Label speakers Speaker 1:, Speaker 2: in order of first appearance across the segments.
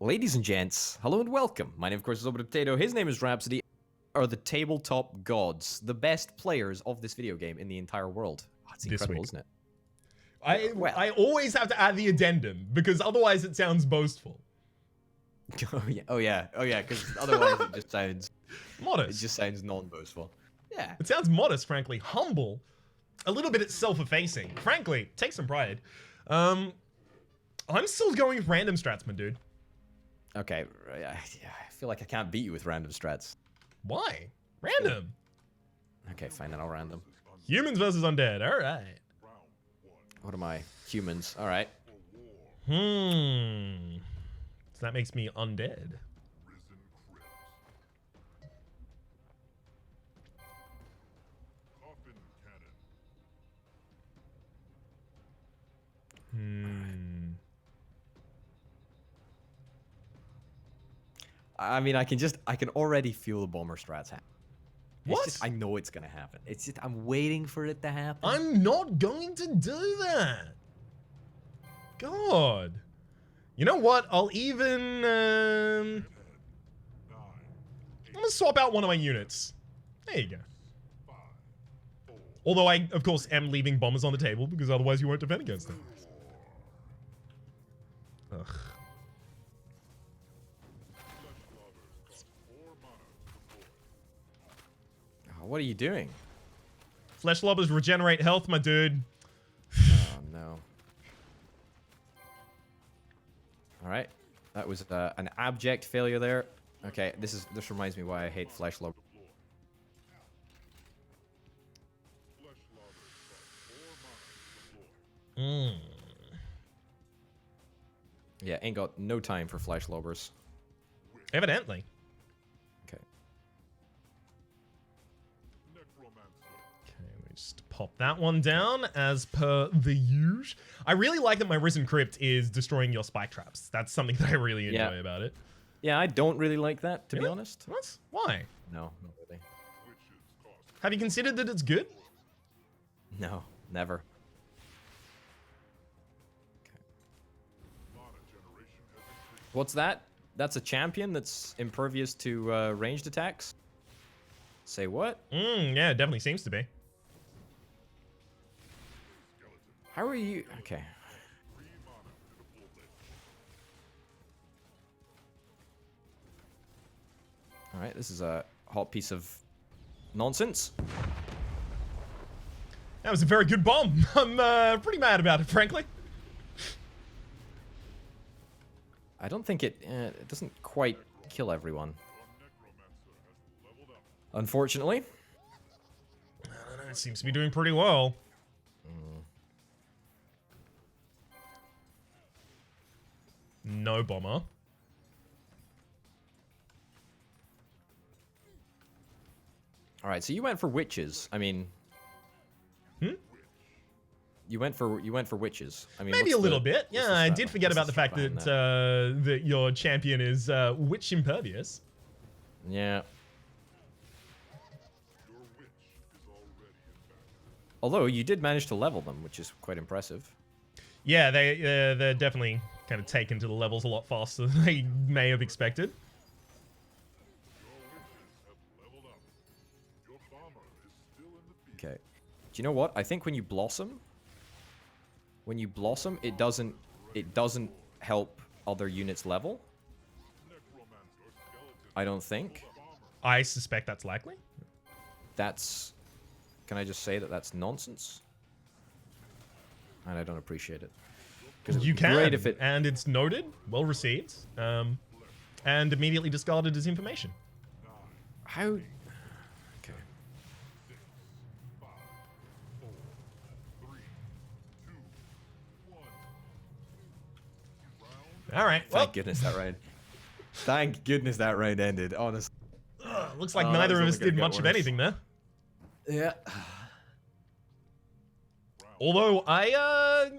Speaker 1: Ladies and gents, hello and welcome. My name, of course, is Orbital. His name is Rhapsody. Are the tabletop gods, the best players of this video game in the entire world? Oh, it's incredible, isn't it?
Speaker 2: I always have to add the addendum because otherwise it sounds boastful.
Speaker 1: Oh yeah, because otherwise it just sounds
Speaker 2: Modest.
Speaker 1: It just sounds non-boastful. Yeah.
Speaker 2: It sounds modest, frankly. Humble. A little bit self-effacing. Frankly, take some pride. I'm still going with random strats, my dude.
Speaker 1: Okay, I feel like I can't beat you with random strats.
Speaker 2: Why? Random.
Speaker 1: Okay, fine, then I'll random.
Speaker 2: Humans versus undead. All right.
Speaker 1: What am I? Humans. All right.
Speaker 2: So that makes me undead.
Speaker 1: I mean, I can already feel the bomber strats happen.
Speaker 2: What?
Speaker 1: It's just, I know it's gonna happen. It's just, I'm waiting for it to happen.
Speaker 2: I'm not going to do that. God. You know what? I'll even, I'm gonna swap out one of my units. There you go. Although I, of course, am leaving bombers on the table because otherwise you won't defend against them. Ugh.
Speaker 1: What are you doing?
Speaker 2: Flesh lobbers regenerate health, my dude.
Speaker 1: Oh no. Alright. That was an abject failure there. Okay, this reminds me why I hate flesh lob. Yeah, ain't got no time for flesh lobbers.
Speaker 2: Evidently.
Speaker 1: Okay.
Speaker 2: Okay, we just pop that one down as per the usual. I really like that my Risen Crypt is destroying your spike traps. That's something that I really enjoy about it.
Speaker 1: Yeah, I don't really like that, to be honest.
Speaker 2: What? Why?
Speaker 1: No, not really.
Speaker 2: Have you considered that it's good?
Speaker 1: No, never. Okay. What's that? That's a champion that's impervious to ranged attacks? Say what?
Speaker 2: Yeah, it definitely seems to be.
Speaker 1: How are you? Okay. Alright, this is a hot piece of nonsense.
Speaker 2: That was a very good bomb. I'm pretty mad about it, frankly.
Speaker 1: I don't think it doesn't quite kill everyone. Unfortunately.
Speaker 2: I don't know, it seems to be doing pretty well. No bomber.
Speaker 1: Alright, so you went for witches. I mean... You went for witches. I mean,
Speaker 2: maybe a little bit. Yeah, I did forget about the fact that that your champion is witch impervious.
Speaker 1: Yeah. Although you did manage to level them, which is quite impressive.
Speaker 2: Yeah, they're definitely kind of taken to the levels a lot faster than they may have expected.
Speaker 1: Okay. Do you know what? I think when you blossom, it doesn't help other units level. I don't think.
Speaker 2: I suspect that's likely.
Speaker 1: That's... Can I just say that that's nonsense? And I don't appreciate it.
Speaker 2: You can, and it's noted, well received, and immediately discarded as information.
Speaker 1: How... Okay.
Speaker 2: All right.
Speaker 1: Thank goodness that round. Thank goodness that round ended, honestly.
Speaker 2: Looks like neither of us did much of anything there.
Speaker 1: Yeah.
Speaker 2: Although I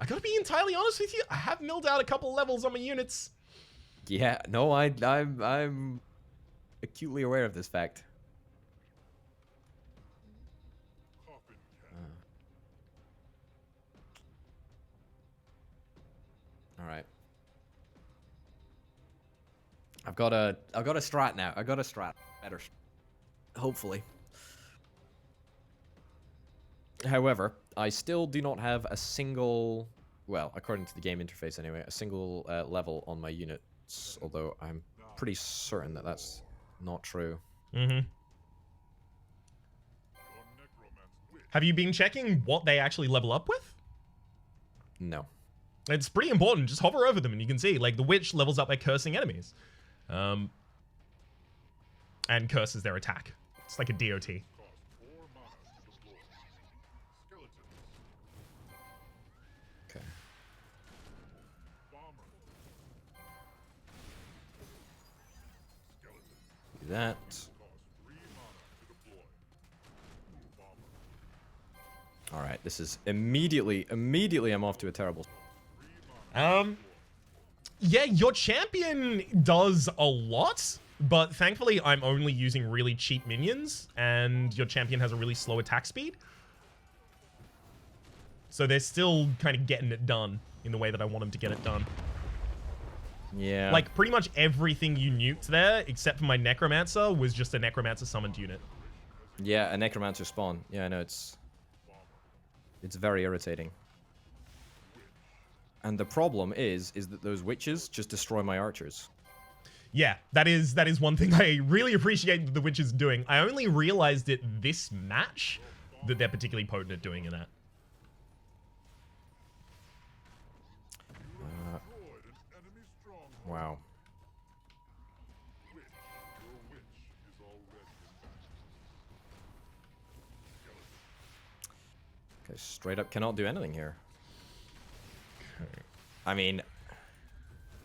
Speaker 2: gotta be entirely honest with you, I have milled out a couple levels on my units.
Speaker 1: Yeah, no, I'm acutely aware of this fact. All right. I've got a strat now. I got a strat. Better. Hopefully. However, I still do not have a single, well, according to the game interface anyway, a single level on my units, although I'm pretty certain that that's not true.
Speaker 2: Mm-hmm. Have you been checking what they actually level up with?
Speaker 1: No.
Speaker 2: It's pretty important. Just hover over them and you can see, like, the witch levels up by cursing enemies. And curses their attack. It's like a DOT.
Speaker 1: Okay. Do that. All right, this is immediately I'm off to a terrible.
Speaker 2: Yeah, your champion does a lot, but thankfully I'm only using really cheap minions, and your champion has a really slow attack speed. So they're still kind of getting it done in the way that I want them to get it done.
Speaker 1: Yeah.
Speaker 2: Like, pretty much everything you nuked there, except for my Necromancer, was just a Necromancer summoned unit.
Speaker 1: Yeah, a Necromancer spawn. Yeah, I know, it's very irritating. And the problem is that those witches just destroy my archers.
Speaker 2: Yeah, that is one thing I really appreciate that the witches doing. I only realized it this match that they're particularly potent at doing that.
Speaker 1: Wow. Okay, straight up cannot do anything here.
Speaker 2: Okay.
Speaker 1: I mean,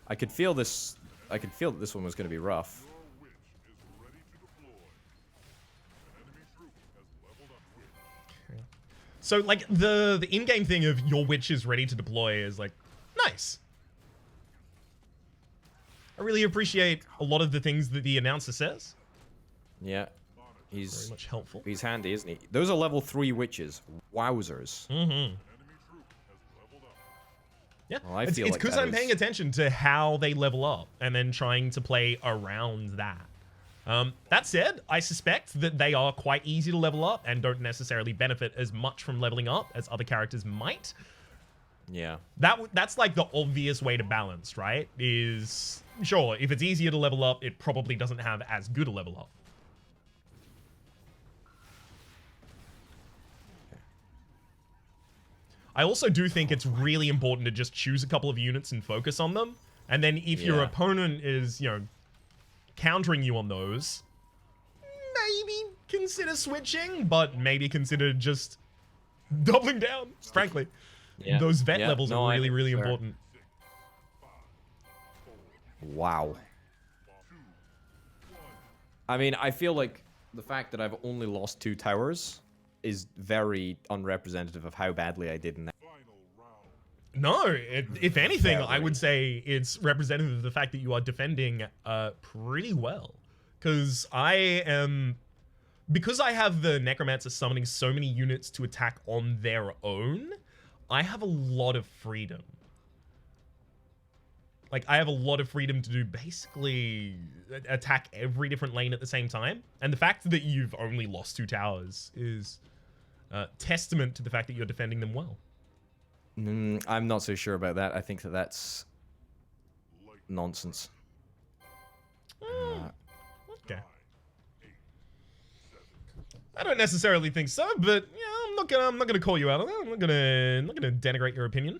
Speaker 1: I could feel this. I could feel that this one was going to be rough.
Speaker 2: Okay. So, like, the in-game thing of your witch is ready to deploy is, like, nice. I really appreciate a lot of the things that the announcer says.
Speaker 1: Yeah. He's
Speaker 2: very much helpful.
Speaker 1: He's handy, isn't he? Those are level 3 witches. Wowzers.
Speaker 2: Mm-hmm. Yeah,
Speaker 1: well,
Speaker 2: it's
Speaker 1: like
Speaker 2: because I'm paying attention to how they level up and then trying to play around that. That said, I suspect that they are quite easy to level up and don't necessarily benefit as much from leveling up as other characters might.
Speaker 1: Yeah.
Speaker 2: That's like the obvious way to balance, right? Is, sure, if it's easier to level up, it probably doesn't have as good a level up. I also do think it's really important to just choose a couple of units and focus on them. And then if your opponent is, you know, countering you on those, maybe consider switching, but maybe consider just doubling down, frankly.
Speaker 1: Yeah.
Speaker 2: Those vet levels are really, really important.
Speaker 1: Wow. I mean, I feel like the fact that I've only lost 2 towers is very unrepresentative of how badly I did in that.
Speaker 2: No, if anything, I would say it's representative of the fact that you are defending pretty well. Because I have the Necromancer summoning so many units to attack on their own, I have a lot of freedom. Like, I have a lot of freedom to do basically attack every different lane at the same time. And the fact that you've only lost 2 towers is testament to the fact that you're defending them well.
Speaker 1: I'm not so sure about that. I think that that's nonsense.
Speaker 2: Okay. I don't necessarily think so, but yeah, I'm not gonna call you out on that. I'm not gonna denigrate your opinion.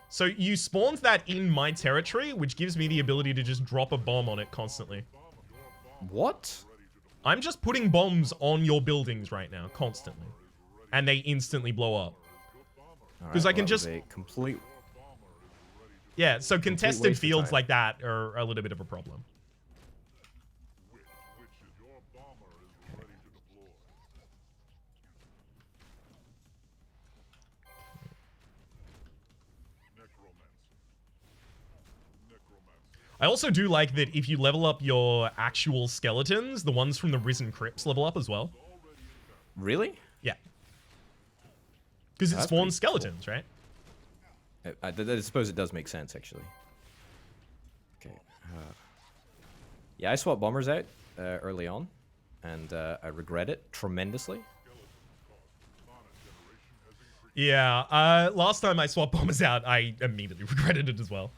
Speaker 2: So you spawned that in my territory, which gives me the ability to just drop a bomb on it constantly.
Speaker 1: What?
Speaker 2: I'm just putting bombs on your buildings right now, constantly. And they instantly blow up. Because I can just...
Speaker 1: complete...
Speaker 2: Yeah, so contested fields like that are a little bit of a problem. I also do like that if you level up your actual skeletons, the ones from the Risen Crypts level up as well.
Speaker 1: Really?
Speaker 2: Yeah. Because it spawns skeletons, right?
Speaker 1: I suppose it does make sense, actually. Okay. Yeah, I swapped bombers out early on, and I regret it tremendously.
Speaker 2: Yeah, last time I swapped bombers out, I immediately regretted it as well.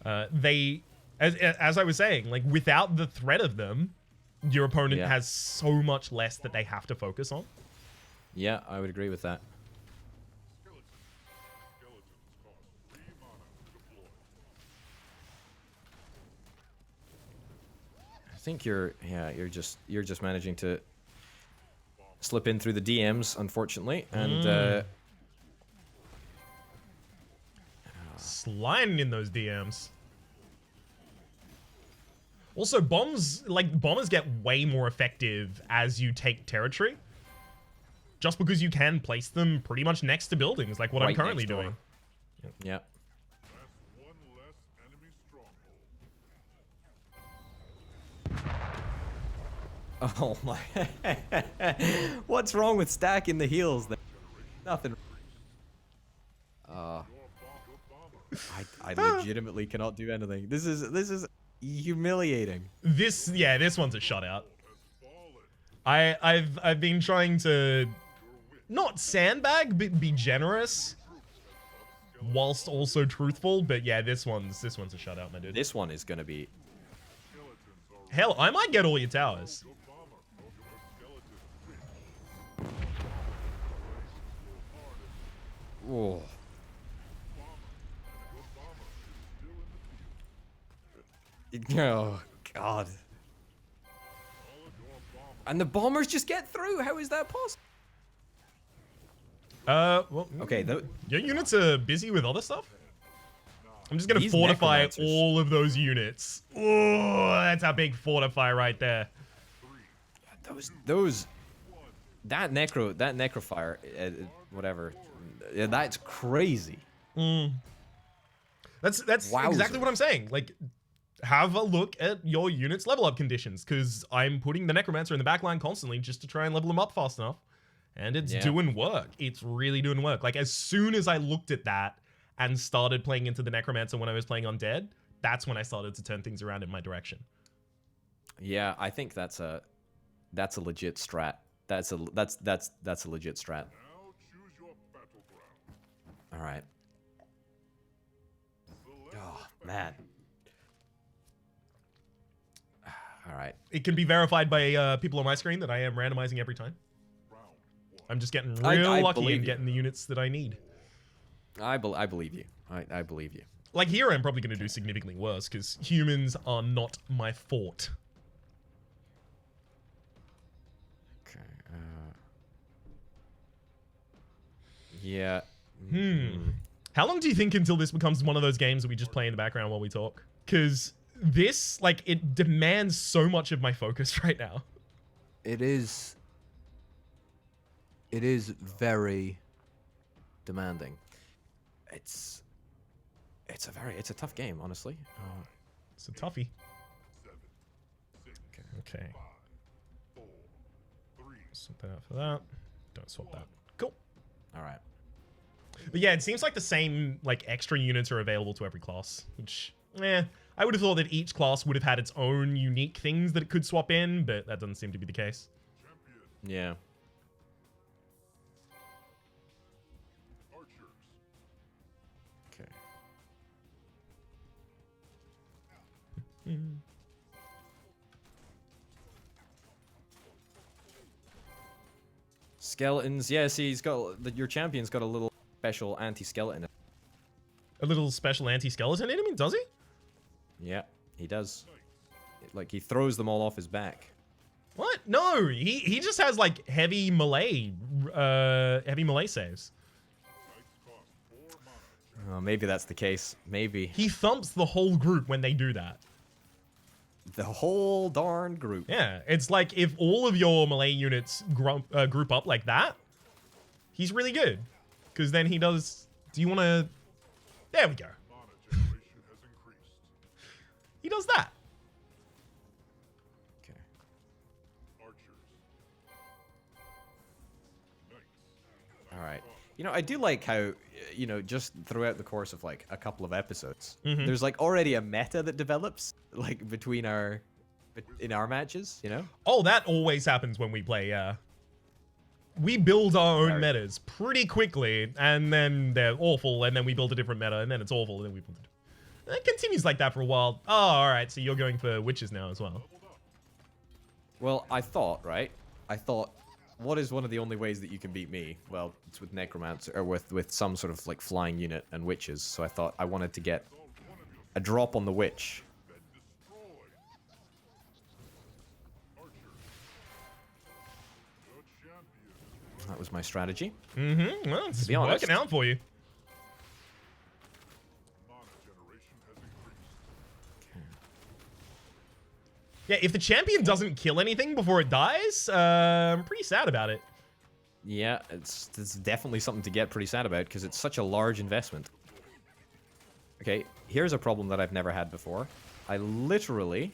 Speaker 2: As I was saying, like, without the threat of them, your opponent has so much less that they have to focus on.
Speaker 1: Yeah, I would agree with that. I think you're just managing to slip in through the DMs, unfortunately, and
Speaker 2: sliding in those DMs. Also, bombers get way more effective as you take territory. Just because you can place them pretty much next to buildings, like what I'm currently doing.
Speaker 1: Yeah. Oh my. What's wrong with stacking the heals there? Nothing. I legitimately cannot do anything. This is humiliating.
Speaker 2: This one's a shutout. I've been trying to not sandbag, but be generous whilst also truthful, but yeah, this one's a shutout, my dude.
Speaker 1: This one is gonna be...
Speaker 2: Hell, I might get all your towers.
Speaker 1: Oh. Oh, God. And the bombers just get through? How is that possible?
Speaker 2: Well,
Speaker 1: okay,
Speaker 2: your units are busy with other stuff? I'm just gonna fortify all of those units. Oh, that's a big fortify right there.
Speaker 1: That necrofire, whatever. Yeah, that's crazy.
Speaker 2: That's exactly what I'm saying. Like, have a look at your unit's level up conditions, because I'm putting the necromancer in the backline constantly just to try and level them up fast enough, and it's doing work. It's really doing work. Like, as soon as I looked at that and started playing into the necromancer when I was playing undead, that's when I started to turn things around in my direction.
Speaker 1: Yeah, I think that's a legit strat. That's a legit strat. All right. Oh man. All right.
Speaker 2: It can be verified by people on my screen that I am randomizing every time. I'm just getting real lucky and getting the units that I need.
Speaker 1: I believe you. I believe you.
Speaker 2: Like here, I'm probably going to do significantly worse because humans are not my forte.
Speaker 1: Okay. Yeah.
Speaker 2: How long do you think until this becomes one of those games that we just play in the background while we talk? Because this, like, it demands so much of my focus right now.
Speaker 1: It is very demanding. It's a tough game, honestly.
Speaker 2: It's a toughie. Okay. Swap that out for that. Don't swap that. Cool.
Speaker 1: All right.
Speaker 2: But yeah, it seems like the same, like, extra units are available to every class, which, I would have thought that each class would have had its own unique things that it could swap in, but that doesn't seem to be the case.
Speaker 1: Yeah. Okay. Skeletons. Yeah, see, he's got your champion's got a little special anti-skeleton.
Speaker 2: A little special anti-skeleton in him, does he?
Speaker 1: Yeah, he does. Like, he throws them all off his back.
Speaker 2: What? No, he just has like heavy melee saves.
Speaker 1: Oh, maybe that's the case. Maybe.
Speaker 2: He thumps the whole group when they do that.
Speaker 1: The whole darn group.
Speaker 2: Yeah, it's like if all of your melee units group up like that, he's really good. Because then he does... Do you want to... There we go. He does that.
Speaker 1: Okay. All right. You know, I do like how you know, just throughout the course of like a couple of episodes,
Speaker 2: Mhm.
Speaker 1: there's like already a meta that develops like between in our matches, you know?
Speaker 2: Oh, that always happens when we play, we build our own
Speaker 1: Very.
Speaker 2: metas pretty quickly, and then they're awful, and then we build a different meta, and then it's awful, and then we build it continues like that for a while. Oh, alright, so you're going for witches now as well.
Speaker 1: Well, I thought, right? I thought, what is one of the only ways that you can beat me? Well, it's with necromancer, or with some sort of like flying unit and witches. So I thought I wanted to get a drop on the witch. That was my strategy.
Speaker 2: Mm-hmm. Well, it's
Speaker 1: be honest.
Speaker 2: working out for you. Yeah, if the champion doesn't kill anything before it dies, I'm pretty sad about it.
Speaker 1: Yeah, it's definitely something to get pretty sad about because it's such a large investment. Okay, here's a problem that I've never had before. I literally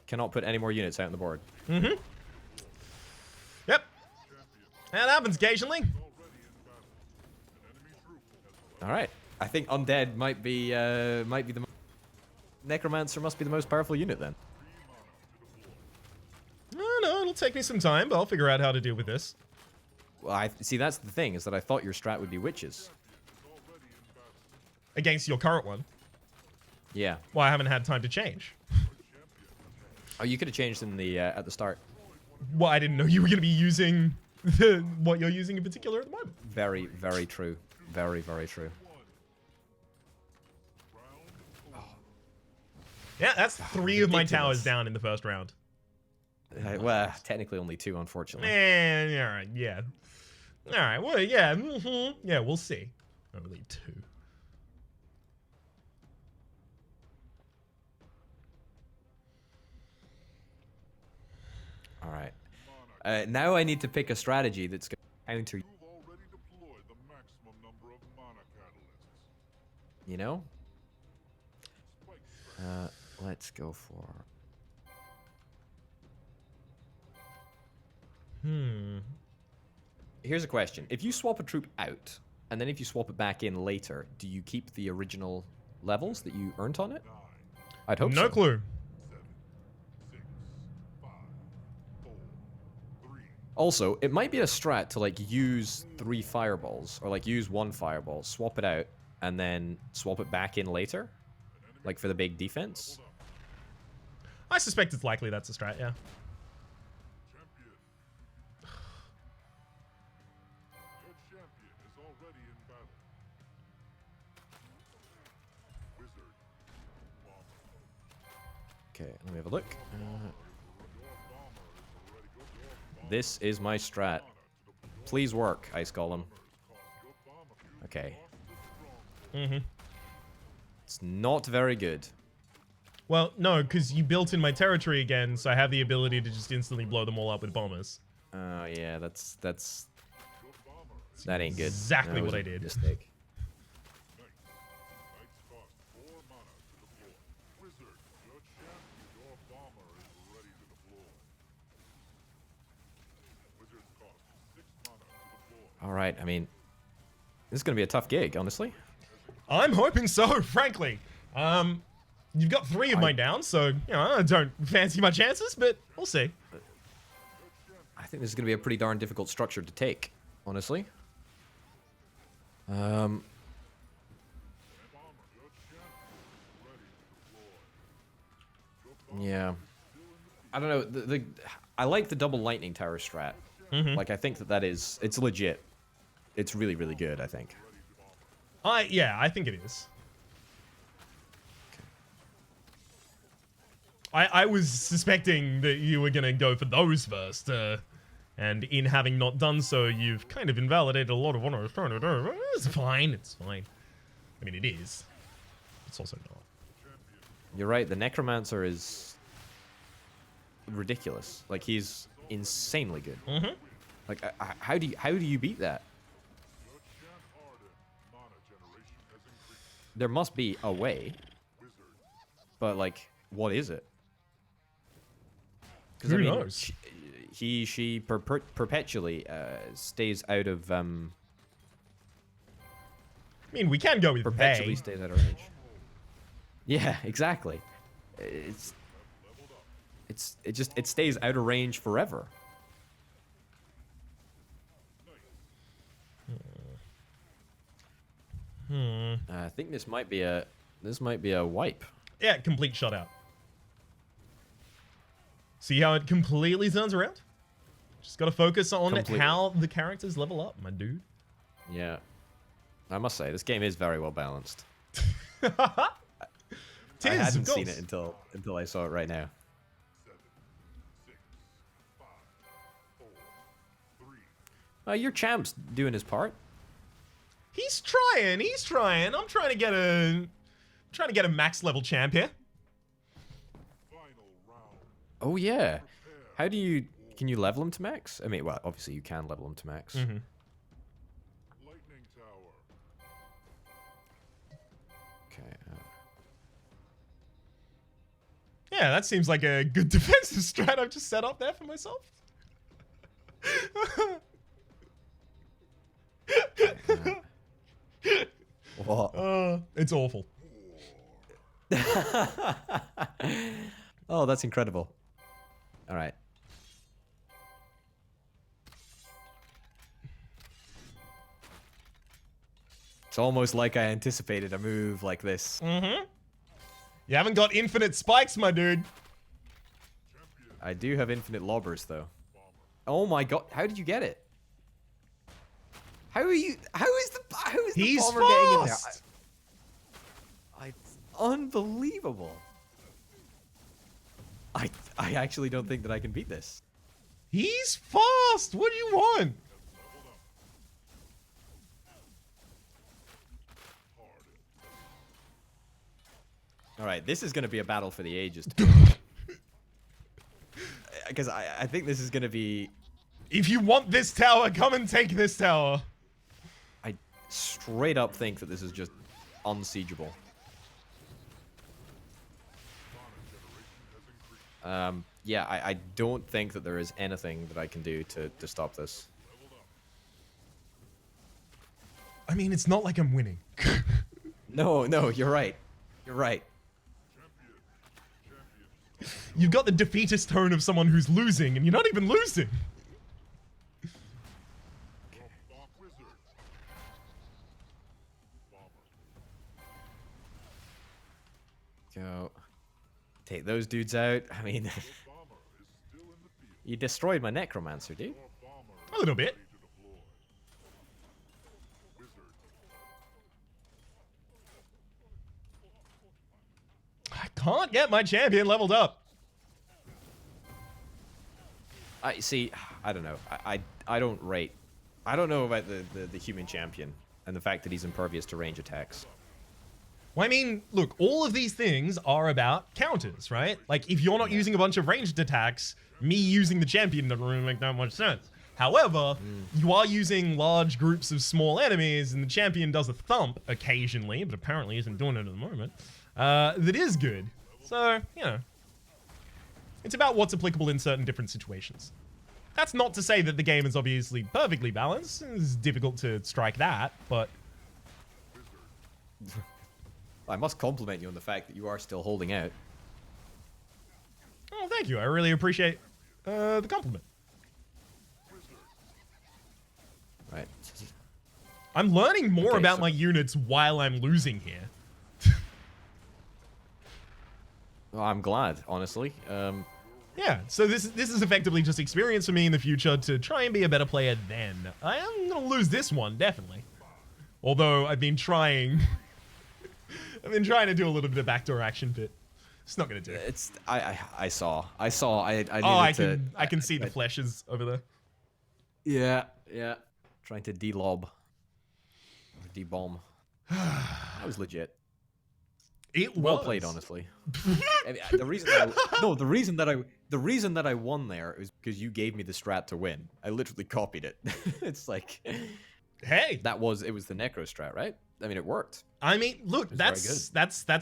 Speaker 1: cannot put any more units out on the board.
Speaker 2: Mm-hmm. Yep. That happens occasionally.
Speaker 1: All right, I think undead might be the necromancer must be the most powerful unit then.
Speaker 2: No, it'll take me some time, but I'll figure out how to deal with this.
Speaker 1: Well, I see. That's the thing is that I thought your strat would be witches.
Speaker 2: Against your current one.
Speaker 1: Yeah.
Speaker 2: Well, I haven't had time to change.
Speaker 1: Oh, you could have changed in the at the start.
Speaker 2: Well, I didn't know you were going to be using what you're using in particular at the moment.
Speaker 1: Very, very true. Very, very true.
Speaker 2: Yeah, that's 3 of my
Speaker 1: Ridiculous.
Speaker 2: towers down in the first round.
Speaker 1: Well, technically only 2, unfortunately.
Speaker 2: Alright, yeah. Alright, well, yeah. Yeah, we'll see. Only 2.
Speaker 1: All right. Now I need to pick a strategy that's going to counter. You know? Let's go for. Here's a question. If you swap a troop out, and then if you swap it back in later, do you keep the original levels that you earned on it? I'd hope so.
Speaker 2: No clue.
Speaker 1: Also, it might be a strat to like use 3 fireballs, or like use 1 fireball, swap it out, and then swap it back in later, like for the big defense.
Speaker 2: I suspect it's likely that's a strat, yeah.
Speaker 1: Okay, let me have a look. This is my strat. Please work, Ice Golem. Okay. It's not very good.
Speaker 2: Well, no, because you built in my territory again, so I have the ability to just instantly blow them all up with bombers.
Speaker 1: Oh, yeah, that ain't good.
Speaker 2: Exactly
Speaker 1: That was
Speaker 2: what I
Speaker 1: a
Speaker 2: did.
Speaker 1: Mistake. All right, I mean, this is going to be a tough gig, honestly.
Speaker 2: I'm hoping so, frankly. You've got 3 of mine down, so, you know, I don't fancy my chances, but we'll see.
Speaker 1: I think this is going to be a pretty darn difficult structure to take, honestly. Yeah. I don't know. I like the double lightning tower strat. Like, I think it's legit. It's really, really good, I think.
Speaker 2: Yeah, I think it is. I was suspecting that you were gonna go for those first, and in having not done so, you've kind of invalidated a lot of what I was trying to do. It's fine, it's fine. I mean, it is. It's also not.
Speaker 1: You're right, the Necromancer is ridiculous. Like, he's insanely good. Like, how do you beat that? There must be a way. But, like, what is it?
Speaker 2: Who knows?
Speaker 1: She perpetually stays out of
Speaker 2: I mean, we can go with
Speaker 1: perpetually
Speaker 2: they.
Speaker 1: stays out of range. Yeah, exactly. It stays out of range forever. I think this might be a wipe.
Speaker 2: Yeah, complete shutout. See how it completely turns around? Just gotta focus on how the characters level up, my dude.
Speaker 1: Yeah. I must say, this game is very well balanced. I hadn't seen it until I saw it right now. Your champ's doing his part.
Speaker 2: He's trying. I'm trying to get a max level champ here.
Speaker 1: Oh yeah. How do you can you level him to max? I mean, well, obviously you can level him to max.
Speaker 2: Mm-hmm.
Speaker 1: Okay.
Speaker 2: Yeah, that seems like a good defensive strat I've just set up there for myself.
Speaker 1: What?
Speaker 2: It's awful.
Speaker 1: Oh, that's incredible. All right. It's almost like I anticipated a move like this.
Speaker 2: Mm-hmm. You haven't got infinite spikes, my dude.
Speaker 1: I do have infinite lobbers, though. Oh my god, how did you get it? How is the bomber getting in there? It's unbelievable. I actually don't think that I can beat this.
Speaker 2: He's fast. What do you want?
Speaker 1: All right, this is going to be a battle for the ages. Because I think this is going to be...
Speaker 2: If you want this tower, come and take this tower.
Speaker 1: I straight up think that this is just unsiegeable. Yeah, I don't think that there is anything that I can do to stop this.
Speaker 2: I mean, it's not like I'm winning.
Speaker 1: No, you're right. You're right.
Speaker 2: You've got the defeatist tone of someone who's losing, and you're not even losing.
Speaker 1: Go. Take those dudes out. I mean, you destroyed my necromancer, dude.
Speaker 2: A little bit. I can't get my champion leveled up.
Speaker 1: I see. I don't know. I don't rate. I don't know about the human champion and the fact that he's impervious to range attacks.
Speaker 2: Well, I mean, look, all of these things are about counters, right? Like, if you're not using a bunch of ranged attacks, me using the champion doesn't really make that much sense. However, you are using large groups of small enemies, and the champion does a thump occasionally, but apparently isn't doing it at the moment. That is good. So, you know, it's about what's applicable in certain different situations. That's not to say that the game is obviously perfectly balanced. It's difficult to strike that, but...
Speaker 1: I must compliment you on the fact that you are still holding out.
Speaker 2: Oh, thank you. I really appreciate the compliment.
Speaker 1: Right.
Speaker 2: I'm learning more
Speaker 1: Okay,
Speaker 2: about
Speaker 1: so-
Speaker 2: my units while I'm losing here.
Speaker 1: Well, I'm glad, honestly.
Speaker 2: Yeah, so this is effectively just experience for me in the future to try and be a better player then. I am going to lose this one, definitely. Although I've been trying... I've been trying to do a little bit of backdoor action, but it's not going to do it.
Speaker 1: It's I saw. I
Speaker 2: can see the flashes over there.
Speaker 1: Yeah. Trying to de-lob. Or de-bomb. That was legit.
Speaker 2: It was.
Speaker 1: Well played, honestly. I mean, the reason that I won there is because you gave me the strat to win. I literally copied it. It's like,
Speaker 2: hey,
Speaker 1: it was the necro strat, right? I mean, it worked.
Speaker 2: I mean, look, that's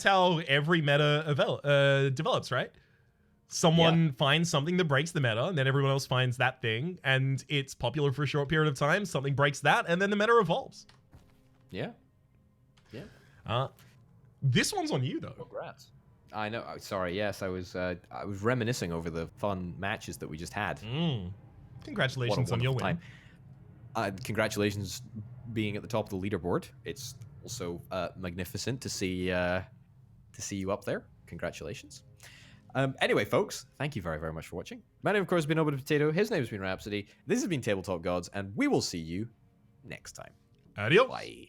Speaker 2: how every meta develops, right? Someone finds something that breaks the meta, and then everyone else finds that thing, and it's popular for a short period of time. Something breaks that, and then the meta evolves.
Speaker 1: Yeah.
Speaker 2: This one's on you though.
Speaker 1: Congrats. I know. Sorry. Yes, I was reminiscing over the fun matches that we just had.
Speaker 2: Congratulations on your win.
Speaker 1: Congratulations being at the top of the leaderboard. It's also magnificent to see you up there. Congratulations. Anyway, folks, thank you very, very much for watching. My name, of course, has been Orbital Potato. His name has been Rhapsody. This has been Tabletop Gods, and we will see you next time.
Speaker 2: Adios.
Speaker 1: Bye.